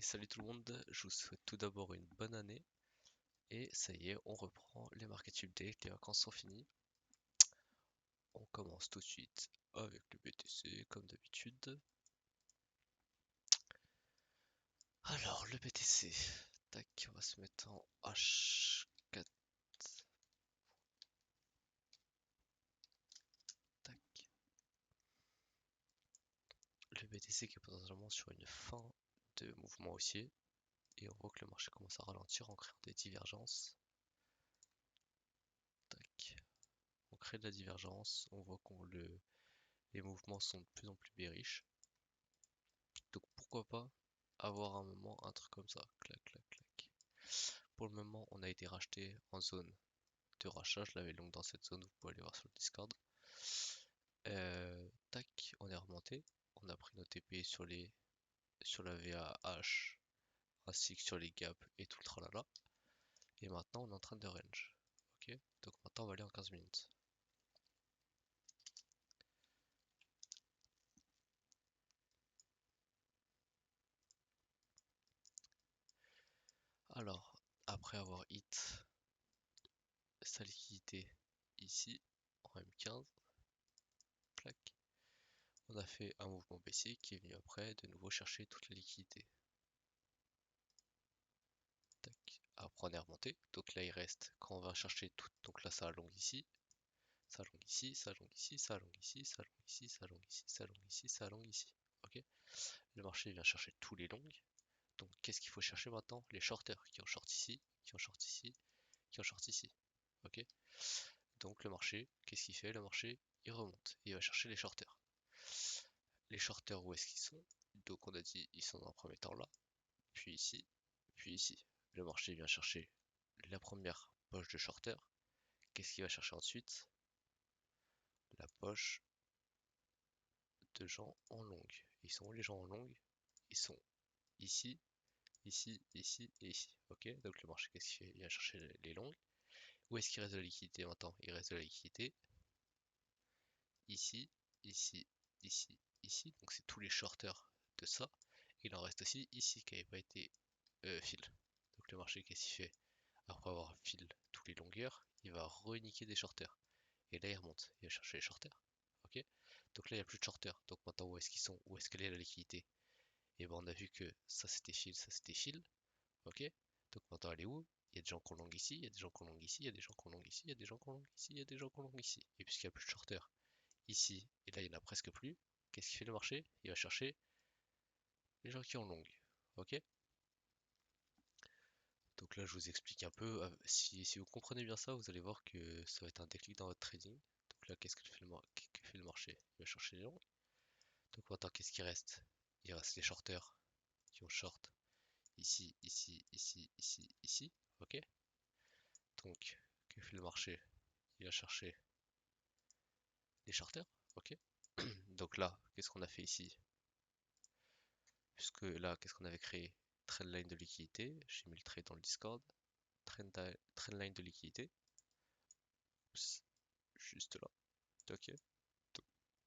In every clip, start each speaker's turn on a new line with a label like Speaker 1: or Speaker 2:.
Speaker 1: Salut tout le monde, je vous souhaite tout d'abord une bonne année. Et ça y est, on reprend les Market Updates, les vacances sont finies. On commence tout de suite avec le BTC, comme d'habitude. Alors, le BTC, tac, on va se mettre en H4, tac. Le BTC qui est potentiellement sur une fin de mouvement haussier. Et on voit que le marché commence à ralentir en créant des divergences. Tac. On crée de la divergence, on voit que les mouvements sont de plus en plus bearish. Donc pourquoi pas avoir un moment un truc comme ça, clac clac clac. Pour le moment on a été racheté en zone de rachat, je l'avais long dans cette zone, vous pouvez aller voir sur le Discord. Tac, on est remonté, on a pris nos TP sur la VAH ainsi que sur les gaps et tout le tralala. Et maintenant on est en train de range. Ok, donc maintenant on va aller en 15 minutes. Alors, après avoir hit sa liquidité ici en M15, clac, on a fait un mouvement baissier qui est venu après de nouveau chercher toute la liquidité. Tac. Après on est remonté, donc là il reste, quand on va chercher tout, donc là ça allonge ici, ça allonge ici, ça allonge ici, ça allonge ici, ça allonge ici, ça allonge ici, ça allonge ici, ça allonge ici. Ok. Le marché vient chercher tous les longs. Donc qu'est-ce qu'il faut chercher maintenant? Les shorters qui ont short ici, qui ont short ici, qui ont short ici. Ok. Donc le marché, qu'est-ce qu'il fait? Le marché il remonte, il va chercher les shorters. Les shorters, où est-ce qu'ils sont? Donc on a dit ils sont dans un premier temps là, puis ici, puis ici. Le marché vient chercher la première poche de shorter. Qu'est-ce qu'il va chercher ensuite? La poche de gens en longue. Ils sont où les gens en longue? Ils sont ici, ici, ici et ici. Ok, donc le marché, qu'est-ce qu'il fait? Il va chercher les longues. Où est-ce qu'il reste de la liquidité maintenant? Il reste de la liquidité ici, ici, ici, ici. Donc c'est tous les shorters de ça. Il en reste aussi ici qui n'avait pas été fill. Donc le marché, qu'est-ce qu'il fait? Après avoir fill tous les longueurs, il va reniquer des shorters. Et là il remonte, il va chercher les shorters. Ok. Donc là il n'y a plus de shorters. Donc maintenant où est-ce qu'ils sont? Où est-ce qu'elle est la liquidité? Et ben on a vu que ça c'était fill, ça c'était fill. Ok. Donc maintenant elle est où? Il y a des gens qui ont long ici, il y a des gens qui ont long ici, il y a des gens qui ont long ici, il y a des gens qui ont long ici, il y a des gens qui ont long ici. Et puisqu'il n'y a plus de shorters ici, et là il n'y en a presque plus, qu'est-ce qu'il fait le marché? Il va chercher les gens qui ont long. Ok. Donc là je vous explique un peu, si vous comprenez bien ça, vous allez voir que ça va être un déclic dans votre trading. Donc là qu'est-ce que fait le marché? Il va chercher les longs. Donc maintenant qu'est-ce qui reste? Il reste les shorters qui ont short ici, ici, ici, ici, ici. Ok. Donc que fait le marché? Il va chercher les shorters. Ok. Donc là, qu'est-ce qu'on a fait ici? Puisque là, qu'est-ce qu'on avait créé? Trendline de liquidité. J'ai mis le trade dans le Discord. Trendline de liquidité. Oups, juste là. Ok.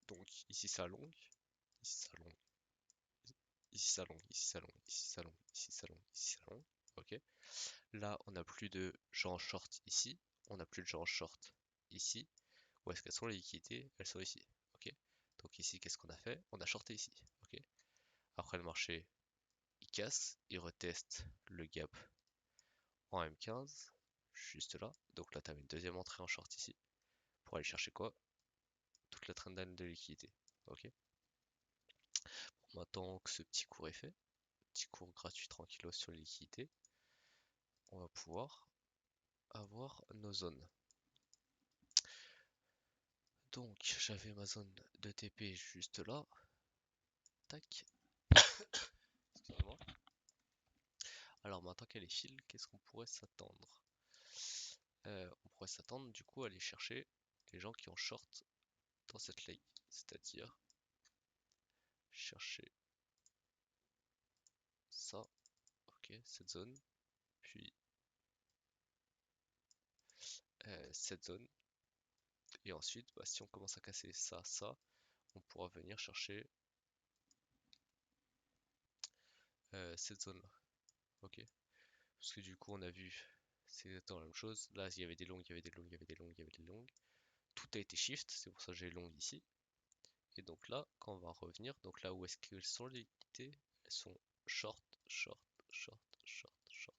Speaker 1: Donc ici ça longue. Ici ça longue. Ici ça longue. Ici ça longue. Ici ça longue. Ici ça longue. Ici ça longue. Ok. Là, on n'a plus de gens short ici. On n'a plus de gens short ici. Où est-ce qu'elles sont les liquidités? Elles sont ici. Ok. Donc ici, qu'est-ce qu'on a fait? On a shorté ici. Ok. Après le marché, il casse, il reteste le gap en M15, juste là. Donc là, tu as une deuxième entrée en short ici. Pour aller chercher quoi? Toute la trendline de liquidité. Ok. Maintenant que ce petit cours est fait, petit cours gratuit tranquillos sur les liquidités, on va pouvoir avoir nos zones. Donc j'avais ma zone de TP juste là. Tac. Excusez-moi. Alors maintenant qu'elle est file, qu'est-ce qu'on pourrait s'attendre? On pourrait s'attendre du coup à aller chercher les gens qui ont short dans cette ligne. C'est-à-dire chercher ça, ok, cette zone, puis cette zone. Et ensuite, bah, si on commence à casser ça, ça, on pourra venir chercher cette zone là, ok? Parce que du coup on a vu, c'est exactement la même chose, là il y avait des longues, il y avait des longues, il y avait des longues, il y avait des longues, tout a été shift, c'est pour ça que j'ai long ici, et donc là quand on va revenir, donc là où est-ce qu'elles sont les liquidités, elles sont short, short, short, short, short,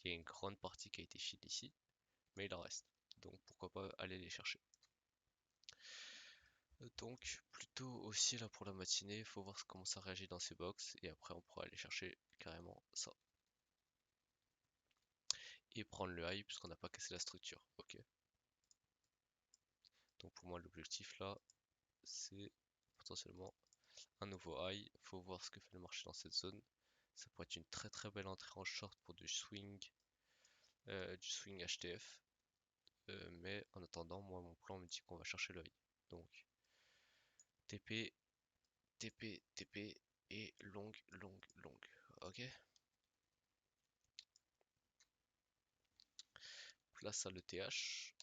Speaker 1: il y a une grande partie qui a été fill ici, mais il en reste, donc pourquoi pas aller les chercher. Donc plutôt aussi là pour la matinée, il faut voir comment ça réagit dans ces box et après on pourra aller chercher carrément ça. Et prendre le high puisqu'on n'a pas cassé la structure. Ok. Donc pour moi l'objectif là c'est potentiellement un nouveau high. Faut voir ce que fait le marché dans cette zone. Ça pourrait être une très belle entrée en short pour du swing HTF. Mais en attendant, moi mon plan me dit qu'on va chercher le high. Donc TP, TP, TP et long, long, long. Ok. Place à l'ETH.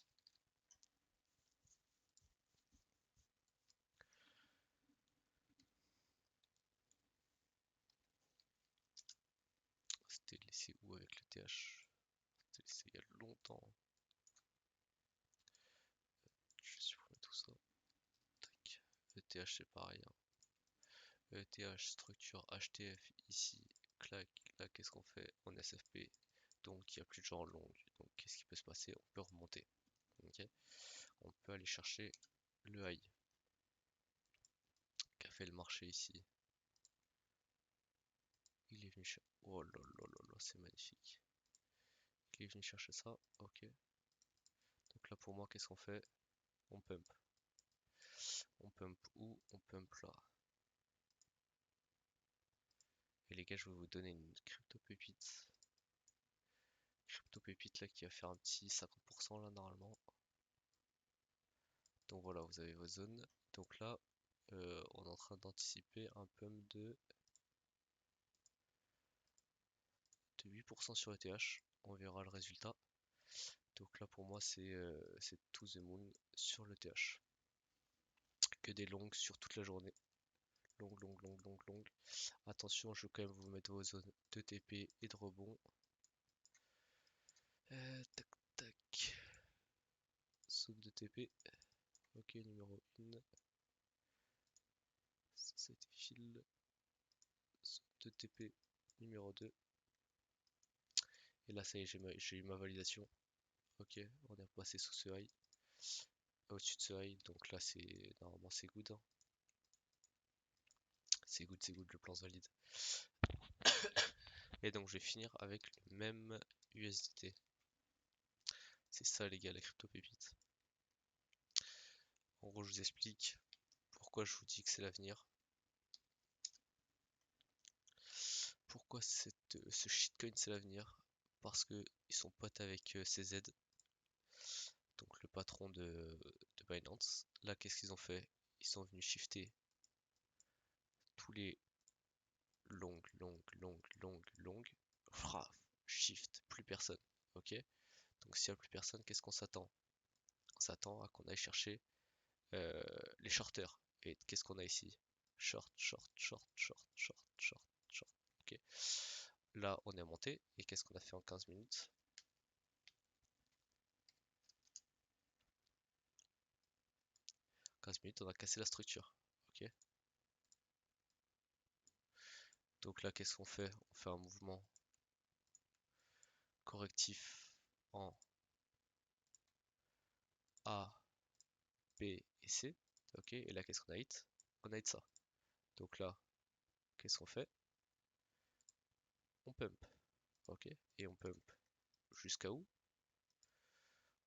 Speaker 1: C'était laissé où avec l'ETH? C'était laissé il y a longtemps. Je vais supprimer tout ça. Tac. ETH c'est pareil, hein. ETH structure HTF ici. Clac. Là qu'est-ce qu'on fait en SFP? Donc il n'y a plus de genre longue. Donc qu'est-ce qui peut se passer? On peut remonter. Ok. On peut aller chercher le high qu'a fait le marché ici. Il est venu chercher. Oh là là là là, c'est magnifique. Il est venu chercher ça. Ok. Donc là pour moi qu'est-ce qu'on fait? On pump. On pump où? On pump là. Et les gars, je vais vous donner une crypto pépite. Crypto pépite là qui va faire un petit 50% là normalement. Donc voilà, vous avez vos zones. Donc là, on est en train d'anticiper un pump de 8% sur ETH. On verra le résultat. Donc là pour moi c'est to the moon sur l'ETH. Que des longues sur toute la journée. Longue, longue, longue, longue, longue. Attention, je vais quand même vous mettre vos zones de TP et de rebond. Tac, tac. Zone de TP. Ok, numéro 1. Ça, c'était fil. Zone de TP numéro 2. Et là, ça y est, j'ai eu ma validation. Ok, on est repassé sous ce high. Au-dessus de ce high, donc là, c'est normalement c'est good, hein. C'est good, le plan se valide. Et donc, je vais finir avec le même USDT. C'est ça, les gars, la crypto pépite. En gros, je vous explique pourquoi je vous dis que c'est l'avenir. Pourquoi ce shitcoin c'est l'avenir? Parce que ils sont potes avec CZ, donc le patron de Binance. Là, qu'est-ce qu'ils ont fait? Ils sont venus shifter tous les longues. Shift, plus personne. Ok? Donc s'il n'y a plus personne, qu'est-ce qu'on s'attend? On s'attend à qu'on aille chercher euh, les shorters. Et qu'est-ce qu'on a ici? Short, short, short, short, short, short, short. Ok. Là, on est monté. Et qu'est-ce qu'on a fait en 15 minutes? 15 minutes, on a cassé la structure. Ok. Donc là, qu'est-ce qu'on fait? On fait un mouvement correctif en A, B et C. Ok. Et là, qu'est-ce qu'on a hit? On a hit ça. Donc là, qu'est-ce qu'on fait? On pump. Ok. Et on pump jusqu'à où?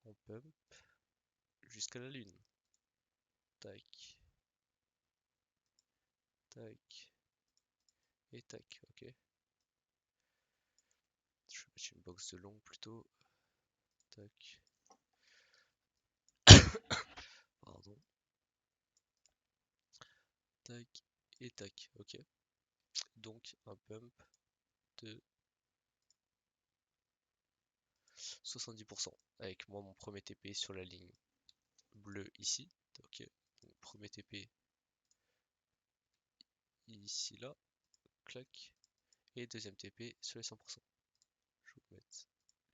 Speaker 1: On pump jusqu'à la lune. Tac. Tac. Et tac. Ok. Je vais mettre une box de long plutôt. Tac. Pardon. Tac. Et tac. Ok. Donc un pump de 70%. Avec moi mon premier TP sur la ligne bleue ici. Ok. Donc, premier TP ici là. Clac. Et deuxième TP sur les 100%. Je vais vous mettre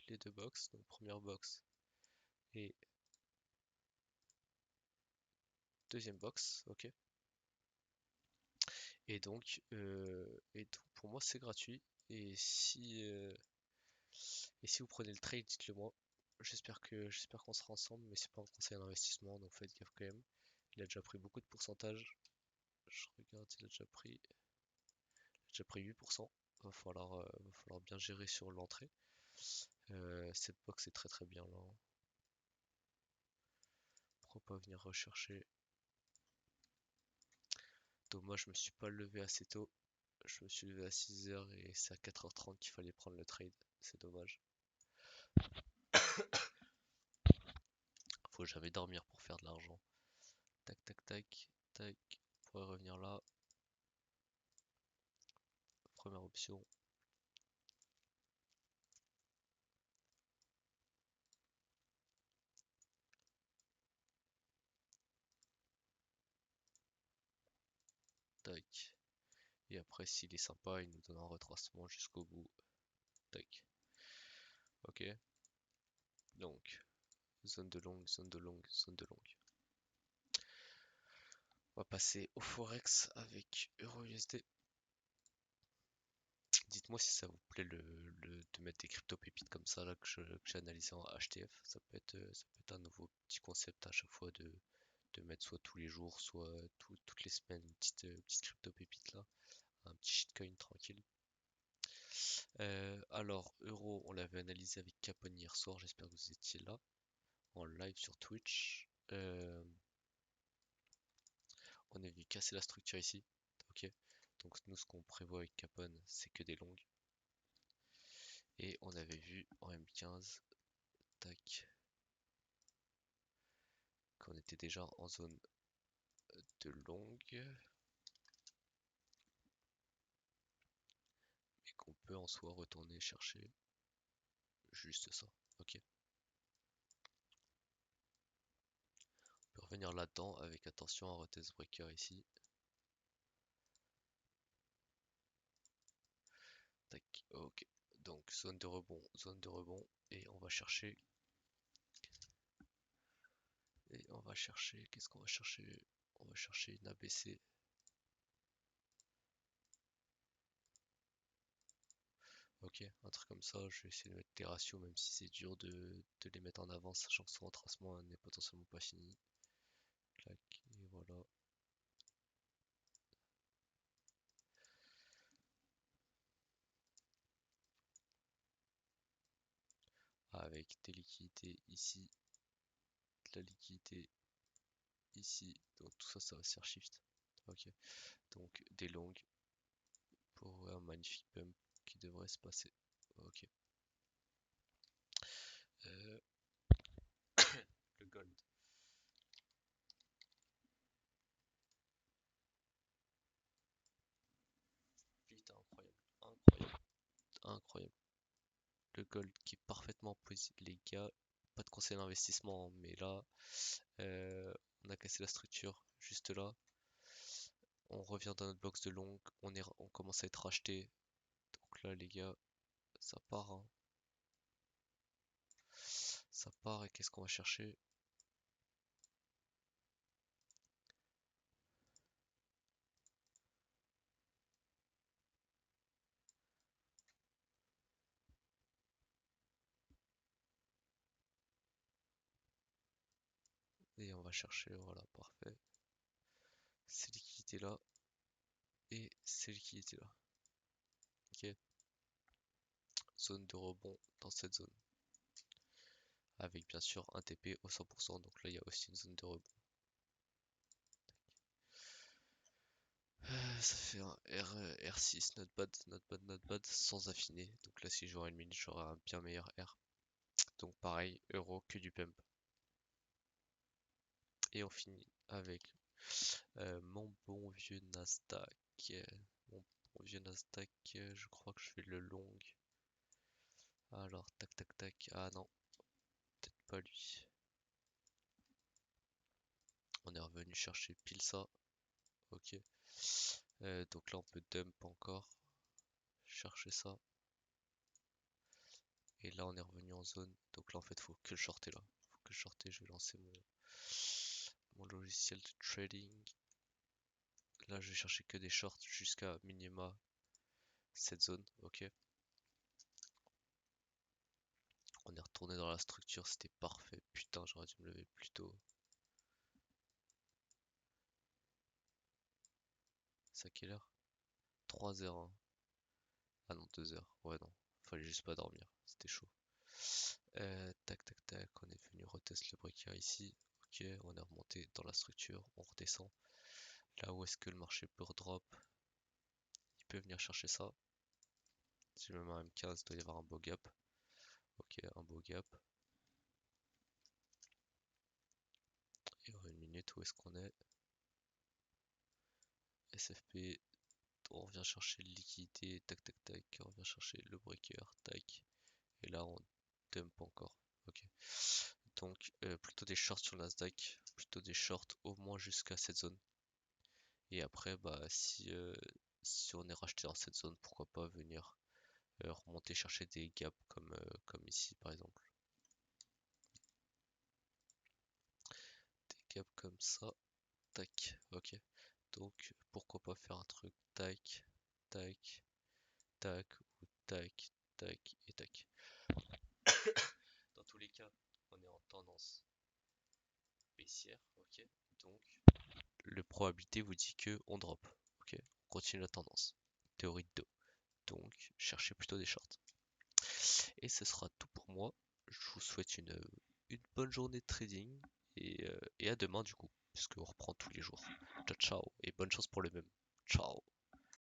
Speaker 1: les deux box. Donc première box et deuxième box. Ok. Et donc pour moi c'est gratuit. Et si, euh, et si vous prenez le trade, dites-le moi. J'espère qu'on sera ensemble, mais c'est pas un conseil d'investissement, donc faites gaffe quand même. Il a déjà pris beaucoup de pourcentage. Je regarde, il a déjà pris 8%. Va falloir bien gérer sur l'entrée. Cette box est très très bien là. Pourquoi pas venir rechercher? Dommage, je me suis pas levé assez tôt. Je me suis levé à 6h et c'est à 4h30 qu'il fallait prendre le trade. C'est dommage. Faut jamais dormir pour faire de l'argent. Tac, tac, tac, tac. On pourrait revenir là. Première option. Tac. Et après, s'il est sympa, il nous donne un retracement jusqu'au bout. Tac. Ok. Donc, zone de longue, zone de longue, zone de longue. On va passer au Forex avec EURUSD. Dites-moi si ça vous plaît de mettre des crypto pépites comme ça là que j'ai analysé en HTF. Ça peut être un nouveau petit concept à chaque fois de mettre soit tous les jours, soit toutes les semaines une petite crypto pépite là. Un petit shitcoin tranquille. Alors, euro, on l'avait analysé avec Capone hier soir, j'espère que vous étiez là, en live sur Twitch. On a vu casser la structure ici. Ok. Donc nous ce qu'on prévoit avec Capone, c'est que des longues. Et on avait vu en M15, tac, qu'on était déjà en zone de longue. Et qu'on peut en soi retourner chercher juste ça. Ok. On peut revenir là-dedans avec attention à retest breaker ici. Tac, ok. Donc zone de rebond, zone de rebond. Et on va chercher. Et on va chercher. Qu'est-ce qu'on va chercher? On va chercher une ABC. Ok, un truc comme ça. Je vais essayer de mettre des ratios, même si c'est dur de les mettre en avant, sachant que son retracement n'est potentiellement pas fini. Clac, et voilà. Avec des liquidités ici, de la liquidité ici. Donc tout ça, ça va se faire shift. Ok, donc des longues pour un magnifique pump qui devrait se passer. Ok. Euh, le gold. Putain, incroyable. Incroyable. Incroyable. Le gold qui est parfaitement posé. Les gars, pas de conseil d'investissement, hein, mais là, on a cassé la structure juste là. On revient dans notre box de longue. On commence à être racheté. Donc là, les gars, ça part, hein. Ça part et qu'est-ce qu'on va chercher? Et on va chercher, voilà, parfait. Ces liquidités là et ces liquidités là. Ok. Zone de rebond dans cette zone. Avec bien sûr un TP au 100%. Donc là, il y a aussi une zone de rebond. Ça fait un R6, not bad, not bad, not bad, sans affiner. Donc là, si j'aurais une mine, j'aurais un bien meilleur R. Donc pareil, euro que du pump. Et on finit avec mon bon vieux Nasdaq. Mon bon vieux Nasdaq, je crois que je fais le long. Alors, tac, tac, tac. Ah non, peut-être pas lui. On est revenu chercher pile ça. Ok. Donc là, on peut dump encore. chercher ça. Et là, on est revenu en zone. Donc là, en fait, faut que le shorter là. Faut que le shorter. Je vais lancer mon logiciel de trading. Là, je vais chercher que des shorts jusqu'à minima cette zone. Ok. On est retourné dans la structure. C'était parfait. Putain, j'aurais dû me lever plus tôt. C'est à quelle heure? 3h01. Ah non, 2h. Ouais, non. Fallait juste pas dormir. C'était chaud. Tac, tac, tac. On est venu retester le breaker ici. Ok, on est remonté dans la structure. On redescend. Là où est-ce que le marché peut redrop? Il peut venir chercher ça. Si je me mets un M15, il doit y avoir un beau gap. Ok, un beau gap. Et en une minute, où est-ce qu'on est? SFP, on revient chercher le liquidité, tac tac tac, on revient chercher le breaker, tac. Et là, on dump encore. Ok. Donc, plutôt des shorts sur le Nasdaq, plutôt des shorts au moins jusqu'à cette zone. Et après, bah, si on est racheté dans cette zone, pourquoi pas venir remonter chercher des gaps comme ici par exemple. Des gaps comme ça, tac, ok. Donc, pourquoi pas faire un truc tac, tac, tac, ou tac, tac et tac. Dans tous les cas, on est en tendance baissière, ok. Donc, le probabilité vous dit que on drop, ok. On continue la tendance. Théorie de 2. Donc, cherchez plutôt des shorts. Et ce sera tout pour moi. Je vous souhaite une bonne journée de trading et à demain du coup, puisqu'on reprend tous les jours. Ciao ciao et bonne chance pour le même. Ciao.